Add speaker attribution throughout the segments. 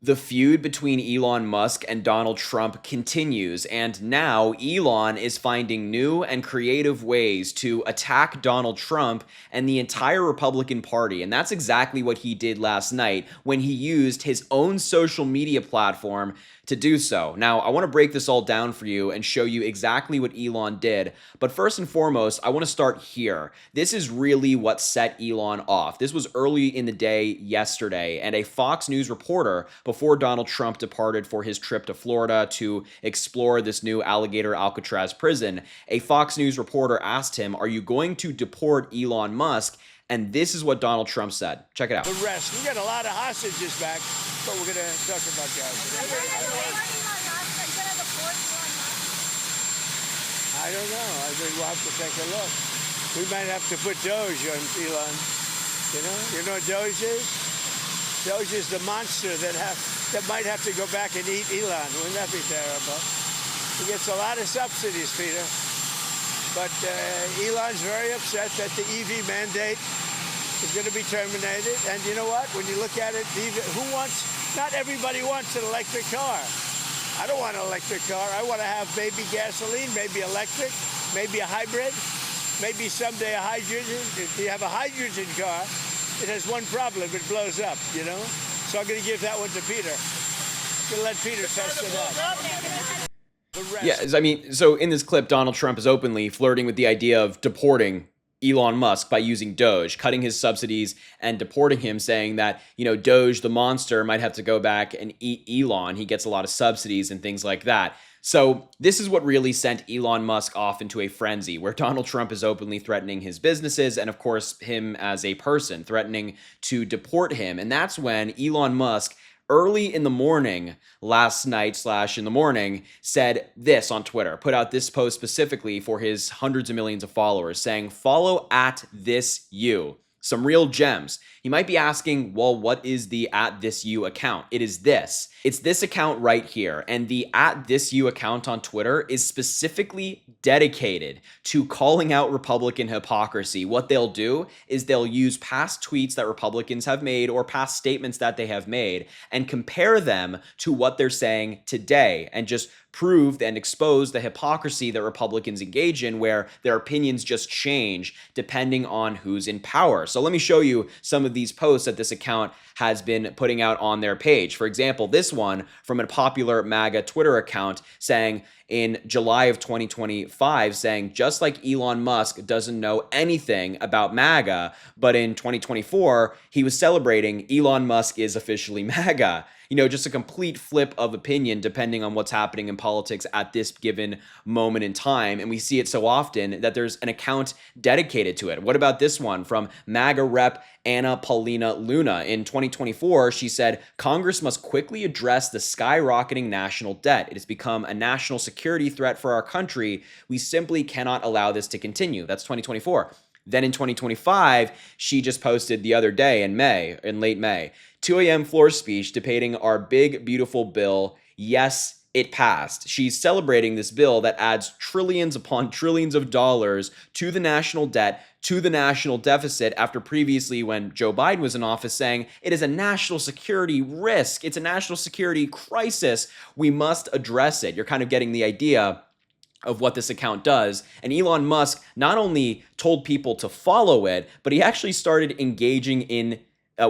Speaker 1: The feud between Elon Musk and Donald Trump continues, and now Elon is finding new and creative ways to attack Donald Trump and the entire Republican Party. And that's exactly what he did last night when he used his own social media platform to do so. Now, I want to break this all down for you and show you exactly what Elon did. But first and foremost, I want to start here. This is really what set Elon off. This was early in the day yesterday, and a Fox News reporter, before Donald Trump departed for his trip to Florida to explore this new alligator Alcatraz prison, a Fox News reporter asked him, "Are you going to deport Elon Musk?" And this is what Donald Trump said. Check it out.
Speaker 2: The rest. We got a lot of hostages back, but we're going to talk about that. I don't know. I think we'll have to take a look. We might have to put Doge on Elon. You know what Doge is? Doge is the monster that might have to go back and eat Elon. Wouldn't that be terrible? He gets a lot of subsidies, Peter. But Elon's very upset that the EV mandate is going to be terminated. And you know what? When you look at it, not everybody wants an electric car. I don't want an electric car. I want to have maybe gasoline, maybe electric, maybe a hybrid, maybe someday a hydrogen. If you have a hydrogen car, it has one problem. It blows up, So I'm going to give that one to Peter. I'm going to let Peter test it out.
Speaker 1: Yeah, I mean, so in this clip, Donald Trump is openly flirting with the idea of deporting Elon Musk by using Doge, cutting his subsidies and deporting him, saying that, Doge, the monster, might have to go back and eat Elon. He gets a lot of subsidies and things like that. So this is what really sent Elon Musk off into a frenzy, where Donald Trump is openly threatening his businesses and, of course, him as a person, threatening to deport him. And that's when Elon Musk, early in the morning last night / in the morning, said this on Twitter, put out this post specifically for his hundreds of millions of followers, saying, "Follow at this you." Some real gems. You might be asking, well, what is the at this you account? It is this. It's this account right here. And the at this you account on Twitter is specifically dedicated to calling out Republican hypocrisy. What they'll do is they'll use past tweets that Republicans have made or past statements that they have made and compare them to what they're saying today and just prove and expose the hypocrisy that Republicans engage in, where their opinions just change depending on who's in power. So let me show you some of these posts that this account has been putting out on their page. For example, this one from a popular MAGA Twitter account saying in July of 2025, saying, just like Elon Musk doesn't know anything about MAGA, but in 2024, he was celebrating Elon Musk is officially MAGA. Just a complete flip of opinion depending on what's happening in politics at this given moment in time. And we see it so often that there's an account dedicated to it. What about this one from MAGA rep Anna Paulina Luna? In 2024, she said, "Congress must quickly address the skyrocketing national debt. It has become a national security threat for our country. We simply cannot allow this to continue." That's 2024. Then in 2025, she just posted the other day in late May, 2 a.m. floor speech debating our big, beautiful bill. Yes, it passed. She's celebrating this bill that adds trillions upon trillions of dollars to the national debt, to the national deficit, after previously, when Joe Biden was in office, saying it is a national security risk. It's a national security crisis. We must address it. You're kind of getting the idea of what this account does. And Elon Musk not only told people to follow it, but he actually started engaging in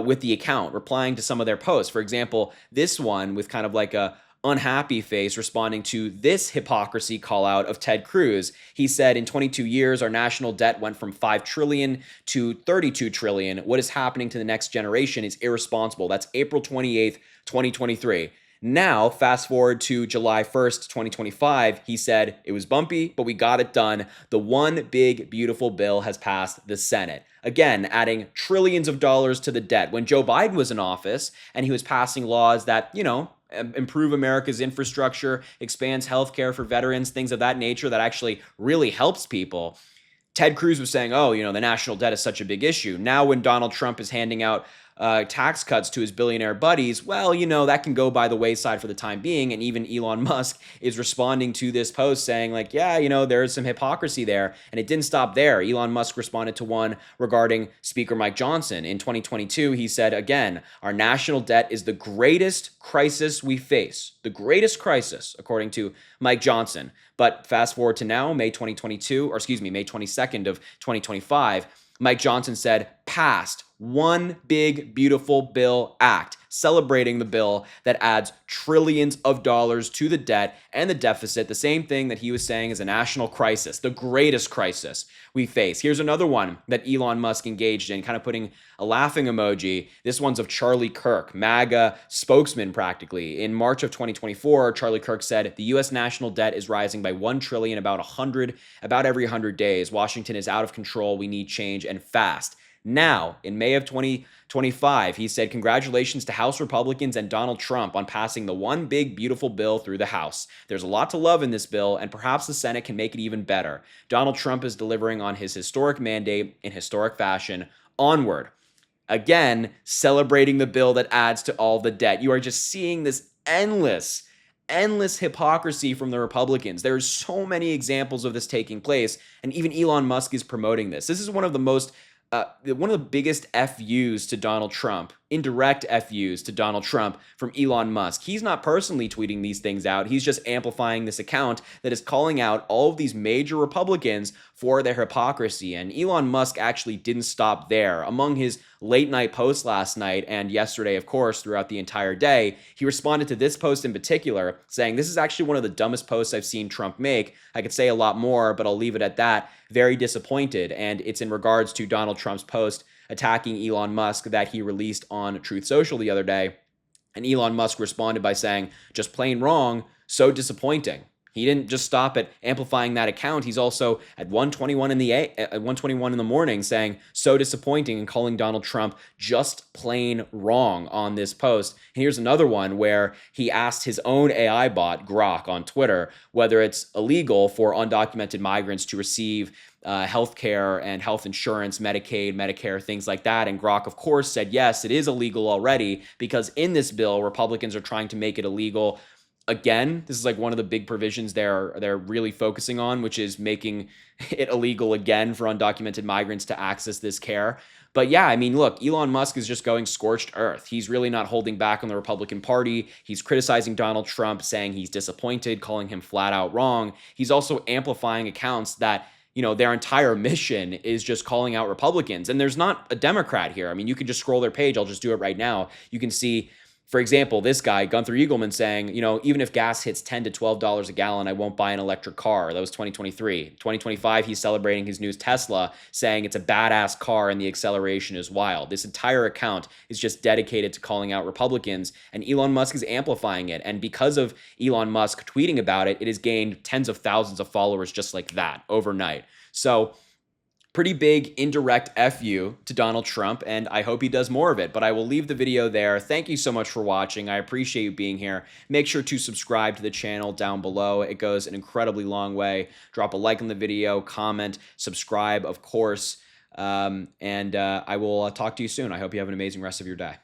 Speaker 1: with the account, replying to some of their posts. For example, this one with kind of like a unhappy face responding to this hypocrisy call out of Ted Cruz. He said, "In 22 years, our national debt went from 5 trillion to 32 trillion. What is happening to the next generation is irresponsible." That's April 28th, 2023. Now, fast forward to July 1st, 2025, he said, "It was bumpy, but we got it done. The one big, beautiful bill has passed the Senate." Again, adding trillions of dollars to the debt. When Joe Biden was in office and he was passing laws that, improve America's infrastructure, expands healthcare for veterans, things of that nature that actually really helps people, Ted Cruz was saying, the national debt is such a big issue. Now when Donald Trump is handing out tax cuts to his billionaire buddies, well, that can go by the wayside for the time being. And even Elon Musk is responding to this post saying, like, yeah, there's some hypocrisy there. And it didn't stop there. Elon Musk responded to one regarding Speaker Mike Johnson. In 2022, he said, again, our national debt is the greatest crisis we face. The greatest crisis, according to Mike Johnson. But fast forward to now, May 22nd of 2025, Mike Johnson said, passed one big, beautiful bill act, celebrating the bill that adds trillions of dollars to the debt and the deficit, the same thing that he was saying is a national crisis, the greatest crisis we face. Here's another one that Elon Musk engaged in, kind of putting a laughing emoji. This one's of Charlie Kirk, MAGA spokesman practically. In March of 2024, Charlie Kirk said, the U.S. national debt is rising by $1 trillion about every 100 days. Washington is out of control. We need change and fast. Now, in May of 2025, he said, congratulations to House Republicans and Donald Trump on passing the one big, beautiful bill through the House. There's a lot to love in this bill, and perhaps the Senate can make it even better. Donald Trump is delivering on his historic mandate in historic fashion. Onward. Again, celebrating the bill that adds to all the debt. You are just seeing this endless hypocrisy from the Republicans. There's so many examples of this taking place, and even Elon Musk is promoting this. This is one of the biggest FUs to Donald Trump, indirect FUs to Donald Trump from Elon Musk. He's not personally tweeting these things out. He's just amplifying this account that is calling out all of these major Republicans for their hypocrisy. And Elon Musk actually didn't stop there. Among his late night posts last night and yesterday, of course, throughout the entire day, he responded to this post in particular, saying, this is actually one of the dumbest posts I've seen Trump make. I could say a lot more, but I'll leave it at that. Very disappointed. And it's in regards to Donald Trump's post attacking Elon Musk that he released on Truth Social the other day. And Elon Musk responded by saying, just plain wrong, so disappointing. He didn't just stop at amplifying that account. He's also at 1:21 in the morning saying, so disappointing, and calling Donald Trump just plain wrong on this post. And here's another one where he asked his own AI bot, Grok, on Twitter, whether it's illegal for undocumented migrants to receive healthcare and health insurance, Medicaid, Medicare, things like that. And Grok, of course, said, yes, it is illegal already, because in this bill, Republicans are trying to make it illegal. Again, this is like one of the big provisions they're really focusing on, which is making it illegal again for undocumented migrants to access this care. But yeah, I mean, look, Elon Musk is just going scorched earth. He's really not holding back on the Republican Party. He's criticizing Donald Trump, saying he's disappointed, calling him flat out wrong. He's also amplifying accounts that, their entire mission is just calling out Republicans. And there's not a Democrat here. I mean, you can just scroll their page. I'll just do it right now. You can see, for example, this guy, Gunther Eagleman, saying, even if gas hits $10 to $12 a gallon, I won't buy an electric car. That was 2023. 2025, he's celebrating his new Tesla, saying it's a badass car and the acceleration is wild. This entire account is just dedicated to calling out Republicans, and Elon Musk is amplifying it. And because of Elon Musk tweeting about it, it has gained tens of thousands of followers just like that overnight. So pretty big indirect FU to Donald Trump, and I hope he does more of it. But I will leave the video there. Thank you so much for watching. I appreciate you being here. Make sure to subscribe to the channel down below. It goes an incredibly long way. Drop a like on the video, comment, subscribe, of course. And I will talk to you soon. I hope you have an amazing rest of your day.